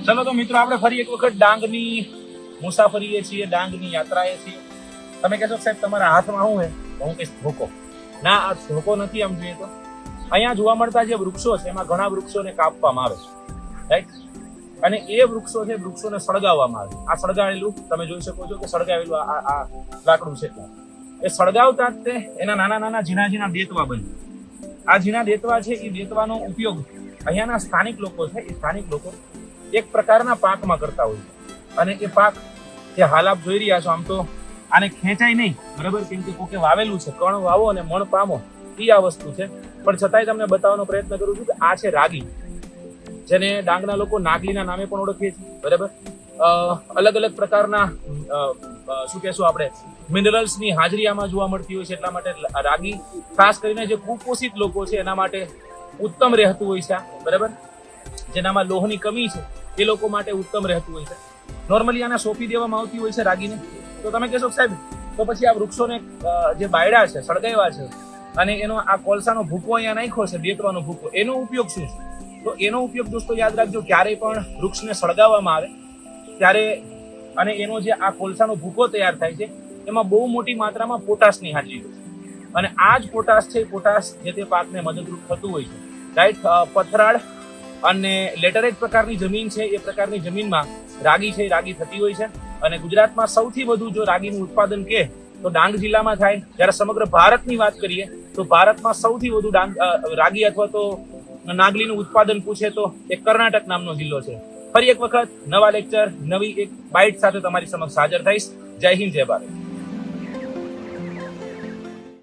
ચલો તો મિત્રો આપણે ફરી એક વખત ડાંગની મુસાફરીએ છીએ, ડાંગની યાત્રાએ છીએ. તમે કહેશો સાહેબ તમારા હાથમાં શું છે? હું કહીશ ધોકો. ના, આ ધોકો નથી. આમ જોઈએ તો અહીંયા જોવા મળતા જે વૃક્ષો છે એમાં ઘણા વૃક્ષોને કાપવામાં આવે છે, રાઈટ? અને એ વૃક્ષો છે, વૃક્ષોને સળગાવવામાં આવે. આ સળગાવેલું તમે જોઈ શકો છો કે સળગાવેલું આ લાકડું છે. એ સળગાવતા જ તે એના નાના નાના ઝીણા ઝીણા દેતવા બને. આ ઝીણા દેતવા છે એ દેતવાનો ઉપયોગ અહીંયાના સ્થાનિક લોકો છે, એ સ્થાનિક લોકો એક પ્રકારના પાકમાં કરતા હોય છે. અને એ પાક જે હાલ આપ જોઈ રહ્યા છો, આમ તો આને ખેંચાય નહીં, બરાબર, કેમ કે કોકે વાવેલું છે. કણ વાવો અને મણ પામો, એ આ વસ્તુ છે. પણ છતાંય તમને બતાવવાનો પ્રયત્ન કરું છું કે આ છે રાગી, જેને ડાંગના લોકો નાગલીના નામે પણ ઓળખીએ છીએ, બરાબર. અલગ અલગ પ્રકારના શું કહેશું આપણે, મિનરલ્સની હાજરી આમાં જોવા મળતી હોય છે. એટલા માટે રાગી ખાસ કરીને જે કુપોષિત લોકો છે એના માટે ઉત્તમ રહેતું હોય છે, બરાબર. જેનામાં લોહની કમી છે એ લોકો માટે ઉત્તમ રહેતું હોય છે. નોર્મલી આને સોંપી દેવામાં આવતી હોય છે રાગીને. તો તમે કહેશો સાહેબ તો પછી આ વૃક્ષોને જે બાયડા છે, સળગાવ્યા છે, અને એનો આ કોલસાનો ભૂકો અહીંયા નાખ્યો છે, દેતવાનો ભૂકો, એનો ઉપયોગ શું છે? તો એનો ઉપયોગ દોસ્તો યાદ રાખજો, ક્યારેય પણ વૃક્ષને સળગાવવામાં આવે ત્યારે, અને એનો જે આ કોલસાનો ભૂકો તૈયાર થાય છે એમાં બહુ મોટી માત્રામાં પોટાશની હાજરી હોય છે. અને આ જ પોટાશ છે, પોટાશ જે તે પાકને મદદરૂપ થતું હોય છે, રાઈટ. પથરાળ અને લેટરેટ પ્રકારની જમીન છે, એ પ્રકારની જમીનમાં રાગી છે, રાગી થતી હોય છે. અને ગુજરાતમાં સૌથી વધુ જો રાગીનું ઉત્પાદન કે તો ડાંગ જિલ્લામાં થાય. જ્યારે સમગ્ર ભારતની વાત કરીએ તો ભારતમાં સૌથી વધુ રાગી અથવા તો નાગલીનું ઉત્પાદન પૂછે તો એ કર્ણાટક નામનો જિલ્લો છે. ફરી એક વખત નવા લેક્ચર, નવી એક બાઇટ સાથે તમારી સમક્ષ હાજર થઈશ. જય હિન્દ, જય ભારત.